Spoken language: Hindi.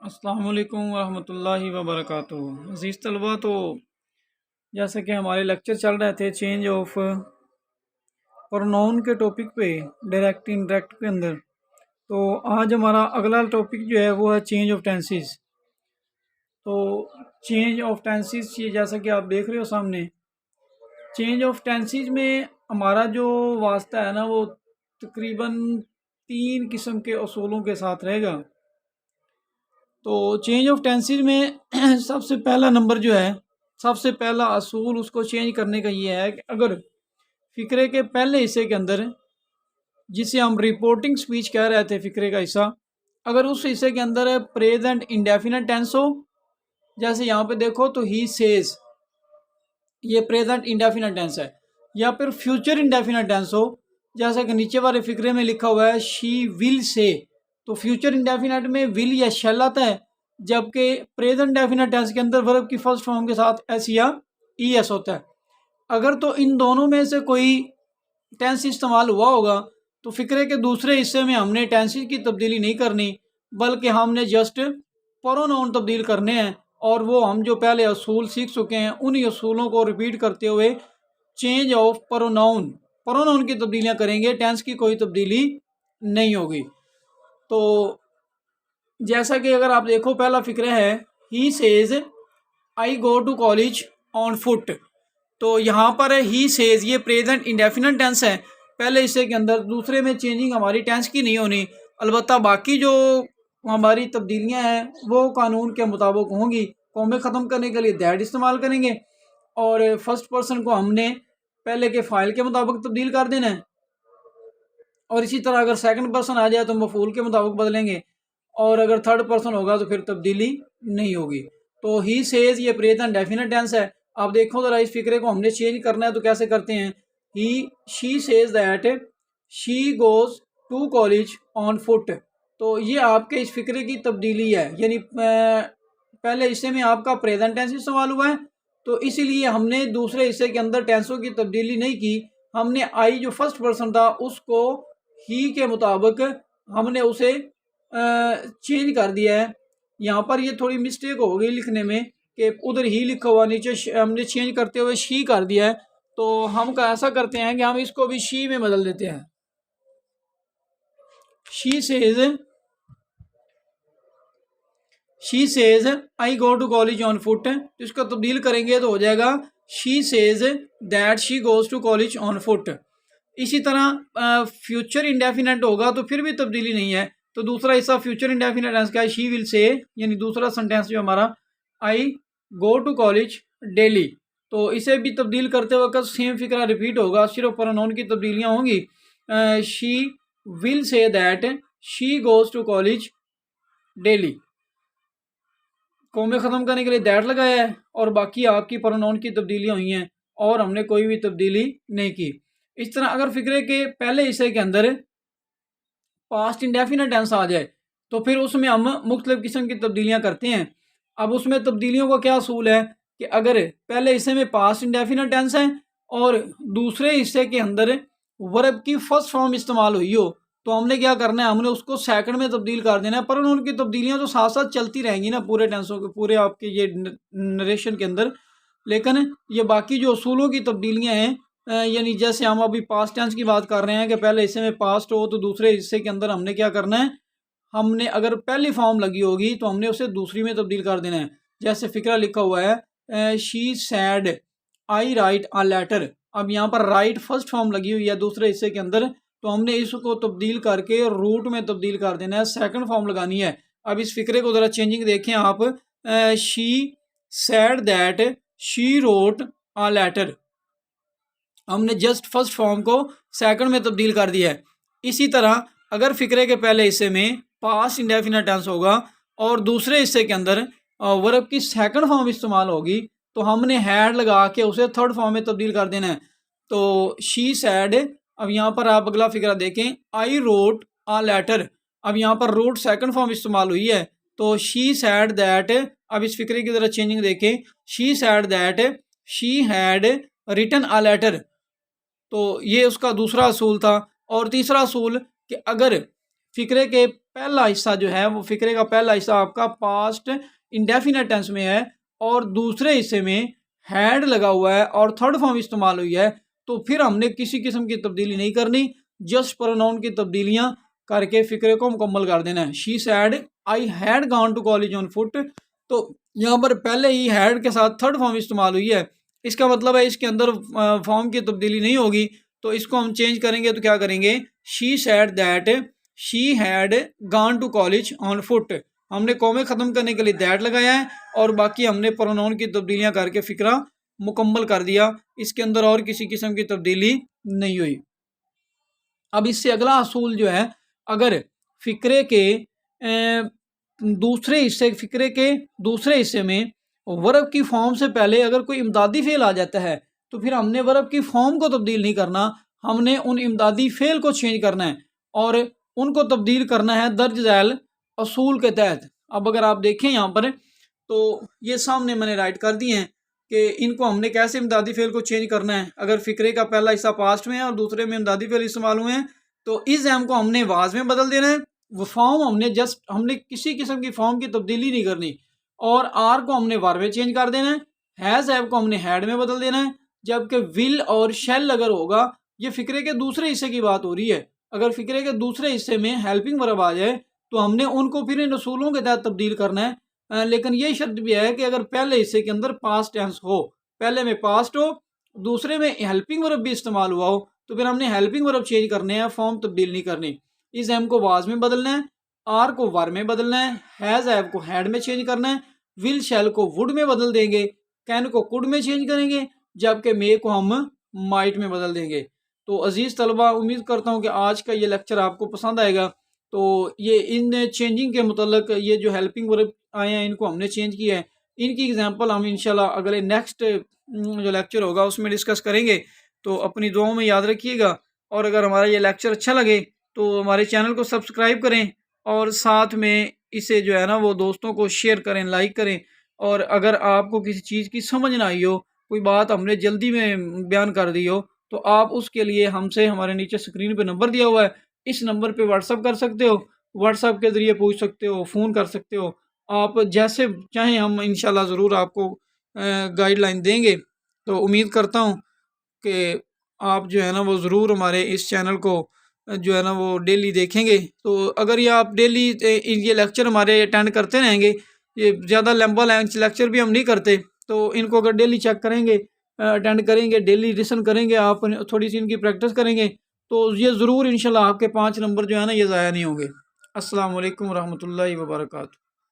अस्सलाम वालेकुम वरहमतुल्लाहि वबरकातुहू। अज़ीज़ तलबा, तो जैसे कि हमारे लेक्चर चल रहे थे चेंज ऑफ प्रोनाउन के टॉपिक पे, डायरेक्ट इनडायरेक्ट के अंदर, तो आज हमारा अगला टॉपिक जो है वो है चेंज ऑफ टेंसेस। तो चेंज ऑफ टेंसेस, ये जैसा कि आप देख रहे हो सामने, चेंज ऑफ टेंसेस में हमारा जो वास्ता है ना, वो तकरीबन 3 किस्म के असूलों के साथ रहेगा। तो चेंज ऑफ टेंसेस में सबसे पहला नंबर जो है, सबसे पहला असूल उसको चेंज करने का ये है कि अगर फ़िक्रे के पहले हिस्से के अंदर, जिसे हम रिपोर्टिंग स्पीच कह रहे थे फ़िक्रे का हिस्सा, अगर उस हिस्से के अंदर प्रेजेंट इंडेफिनिट टेंस हो, जैसे यहाँ पे देखो तो ही सेज, ये प्रेजेंट इंडेफिनिट टेंस है, या फिर फ्यूचर इंडेफिनिट टेंस हो, जैसा कि नीचे वाले फ़िक्रे में लिखा हुआ है शी विल से, तो फ्यूचर इंडेफिनिट में विल या शैल आता है, जबकि प्रेजेंट इंडेफिनिट टेंस के अंदर वर्ब की फर्स्ट फॉर्म के साथ एस या ई एस होता है। अगर तो इन दोनों में से कोई टेंस इस्तेमाल हुआ होगा, तो फ़िक्रे के दूसरे हिस्से में हमने टेंसेस की तब्दीली नहीं करनी, बल्कि हमने जस्ट प्रोनाउन तब्दील करने हैं, और वो हम जो पहले असूल सीख चुके हैं उन्हीं असूलों को रिपीट करते हुए चेंज ऑफ प्रोनाउन की तब्दीलियाँ करेंगे, टेंस की कोई तब्दीली नहीं होगी। तो जैसा कि अगर आप देखो, पहला फ़िक्रा है ही says I go to college on foot, तो यहाँ पर ही सेज, ये प्रेजेंट इंडेफिनिट टेंस है पहले हिस्से के अंदर, दूसरे में चेंजिंग हमारी टेंस की नहीं होनी, अलबत्ता बाकी जो हमारी तब्दीलियाँ हैं वो कानून के मुताबिक होंगी। कॉमे ख़त्म करने के लिए दैट इस्तेमाल करेंगे, और फर्स्ट पर्सन को हमने पहले के फ़ाइल के मुताबिक तब्दील कर देना है, और इसी तरह अगर सेकंड पर्सन आ जाए तो मफूल के मुताबिक बदलेंगे, और अगर थर्ड पर्सन होगा तो फिर तब्दीली नहीं होगी। तो ही सेज ये प्रेजेंट डेफिनेट टेंस है। आप देखो ज़रा, इस फिक्रे को हमने चेंज करना है तो कैसे करते हैं। He she says that she goes to college on foot, तो ये आपके इस फिक्रे की तब्दीली है, यानी पहले हिस्से में आपका प्रेजेंट टेंस इस्तेमाल हुआ है, तो इसीलिए हमने दूसरे हिस्से के अंदर टेंसों की तब्दीली नहीं की। हमने आई जो फर्स्ट पर्सन था उसको ही के मुताबिक हमने उसे चेंज कर दिया है। यहाँ पर ये थोड़ी मिस्टेक हो गई लिखने में कि उधर ही लिखा हुआ, नीचे हमने चेंज करते हुए शी कर दिया है। तो हम ऐसा करते हैं कि हम इसको भी शी में बदल देते हैं। She says I go to college on foot, तो इसको तब्दील करेंगे तो हो जाएगा she says that she goes to college on foot. इसी तरह फ्यूचर इंडेफिनेट होगा तो फिर भी तब्दीली नहीं है, तो दूसरा हिस्सा फ्यूचर इंडेफिनेट टेंस का है शी विल से, यानी दूसरा सेंटेंस जो हमारा आई गो टू कॉलेज डेली, तो इसे भी तब्दील करते वक्त सेम फिक्रा रिपीट होगा, सिर्फ प्रोनाउन की तब्दीलियाँ होंगी। She will say that she goes to college daily, comma ख़त्म करने के लिए दैट लगाया है, और बाकी आपकी प्रोनाउन की तब्दीलियाँ हुई हैं और हमने कोई भी तब्दीली नहीं की। इस तरह अगर फिक्रे के पहले हिस्से के अंदर पास्ट इंडेफिनिट टेंस आ जाए तो फिर उसमें हम मुख्तलिफ किस्म की तब्दीलियाँ करते हैं। अब उसमें तब्दीलियों का क्या असूल है कि अगर पहले हिस्से में पास्ट इंडेफिनिट टेंस है और दूसरे हिस्से के अंदर वर्ब की फर्स्ट फॉर्म इस्तेमाल हुई हो, तो हमने क्या करना है, हमने उसको सेकंड में तब्दील कर देना है। पर उनकी तब्दीलियाँ तो साथ साथ चलती रहेंगी ना पूरे टेंसों के, पूरे आपके ये नरेशन के अंदर, लेकिन ये बाकी जो असूलों की तब्दीलियाँ हैं, यानी जैसे हम अभी पास्ट टेंस की बात कर रहे हैं कि पहले हिस्से में पास्ट हो तो दूसरे हिस्से के अंदर हमने क्या करना है, हमने अगर पहली फॉर्म लगी होगी तो हमने उसे दूसरी में तब्दील कर देना है। जैसे फिक्रा लिखा हुआ है she said I write a letter, अब यहाँ पर राइट फर्स्ट फॉर्म लगी हुई है दूसरे हिस्से के अंदर, तो हमने इसको तब्दील करके रूट में तब्दील कर देना है, सेकंड फॉर्म लगानी है। अब इस फिक्रे को ज़रा चेंजिंग देखें आप, she said that she wrote a letter, हमने जस्ट फर्स्ट फॉर्म को सेकंड में तब्दील कर दिया है। इसी तरह अगर फिक्रे के पहले हिस्से में पास्ट इंडेफिनिट टेंस होगा और दूसरे हिस्से के अंदर वर्ब की सेकंड फॉर्म इस्तेमाल होगी, तो हमने हैड लगा के उसे थर्ड फॉर्म में तब्दील कर देना है। तो शी सैड, अब यहाँ पर आप अगला फिक्रा देखें, आई रोट अ लेटर, अब यहाँ पर रोट सेकंड फॉर्म इस्तेमाल हुई है, तो शी सैड दैट, अब इस फिक्रे की तरह चेंजिंग देखें, she said that she had written a letter, तो ये उसका दूसरा असूल था। और तीसरा असूल कि अगर फिक्रे के पहला हिस्सा जो है वो फ़िक्रे का पहला हिस्सा आपका पास्ट इंडेफिनेट टेंस में है और दूसरे हिस्से में हैड लगा हुआ है और थर्ड फॉर्म इस्तेमाल हुई है, तो फिर हमने किसी किस्म की तब्दीली नहीं करनी, जस्ट प्रोनाउन की तब्दीलियां करके फ़िक्रे को मुकम्मल कर देना है। She said I had gone to college on foot, तो यहाँ पर पहले ही हैड के साथ थर्ड फॉर्म इस्तेमाल हुई है, इसका मतलब है इसके अंदर फॉर्म की तब्दीली नहीं होगी। तो इसको हम चेंज करेंगे तो क्या करेंगे, she said that she had gone to college on foot. हमने कॉमे ख़त्म करने के लिए दैट लगाया है और बाकी हमने प्रोनाउन की तब्दीलियां करके फ़िक्रा मुकम्मल कर दिया, इसके अंदर और किसी किस्म की तब्दीली नहीं हुई। अब इससे अगला असूल जो है, अगर फ़िक्रे के दूसरे हिस्से में वर्ब की फॉर्म से पहले अगर कोई इमदादी फ़ेल आ जाता है तो फिर हमने वर्ब की फॉर्म को तब्दील नहीं करना, हमने उन इमदादी फ़ेल को चेंज करना है और उनको तब्दील करना है दर्ज झैल असूल के तहत। अब अगर आप देखें यहाँ पर तो ये सामने मैंने राइट कर दिए हैं कि इनको हमने कैसे इमदादी फ़ेल को चेंज करना है। अगर फ़िक्रे का पहला हिस्सा पास्ट में है और दूसरे में इमदादी फ़ेल इस्तेमाल हुए हैं तो इस एम को हमने वाज में बदल देना है, वो फॉर्म हमने किसी किस्म की फॉर्म की तब्दीली नहीं करनी और आर को हमने वार में चेंज कर देना है, हैज़ हैव को हमने हैड में बदल देना है, जबकि विल और शेल अगर होगा, ये फ़िक्रे के दूसरे हिस्से की बात हो रही है, अगर फ़िक्रे के दूसरे हिस्से में हेल्पिंग वर्ब आ जाए तो हमने उनको फिर इन असूलों के तहत तब्दील करना है। लेकिन ये शर्त भी है कि अगर पहले हिस्से के अंदर पास्ट टेंस हो, पहले में पास्ट हो, दूसरे में हेल्पिंग वर्ब भी इस्तेमाल हुआ हो, तो फिर हमने हेल्पिंग वर्ब चेंज करने हैं, फॉर्म तब्दील नहीं करनी। इस एम को वाज में बदलना है, आर को वर में बदलना है, हैज़ हैव को हैड में चेंज करना है, विल शैल को वुड में बदल देंगे, कैन को कुड में चेंज करेंगे, जबकि मे को हम माइट में बदल देंगे। तो अजीज़ तलबा, उम्मीद करता हूँ कि आज का ये लेक्चर आपको पसंद आएगा। तो ये इन चेंजिंग के मुतल्लिक ये जो हेल्पिंग वर्ब आए हैं इनको हमने चेंज किया है, इनकी एग्जांपल हम इंशाल्लाह अगले नेक्स्ट जो लेक्चर होगा उसमें डिस्कस करेंगे। तो अपनी दुआओं में याद रखिएगा और अगर हमारा ये लेक्चर अच्छा लगे तो हमारे चैनल को सब्सक्राइब करें और साथ में इसे जो है ना वो दोस्तों को शेयर करें, लाइक करें। और अगर आपको किसी चीज़ की समझ ना आई हो, कोई बात हमने जल्दी में बयान कर दी हो, तो आप उसके लिए हमसे हमारे नीचे स्क्रीन पे नंबर दिया हुआ है, इस नंबर पे व्हाट्सअप कर सकते हो, व्हाट्सअप के ज़रिए पूछ सकते हो, फ़ोन कर सकते हो, आप जैसे चाहें हम इंशाल्लाह ज़रूर आपको गाइडलाइन देंगे। तो उम्मीद करता हूँ कि आप जो है ना वो ज़रूर हमारे इस चैनल को जो है ना वो डेली देखेंगे। तो अगर ये आप डेली ये लेक्चर हमारे अटेंड करते रहेंगे, ये ज़्यादा लंबा लेक्चर भी हम नहीं करते, तो इनको अगर डेली चेक करेंगे, अटेंड करेंगे, डेली लिसन करेंगे, आप थोड़ी सी इनकी प्रैक्टिस करेंगे, तो ये ज़रूर इंशाल्लाह आपके 5 नंबर जो है ना ये ज़ाया नहीं होंगे। अस्सलाम वालेकुम रहमतुल्लाहि व बरकातहू।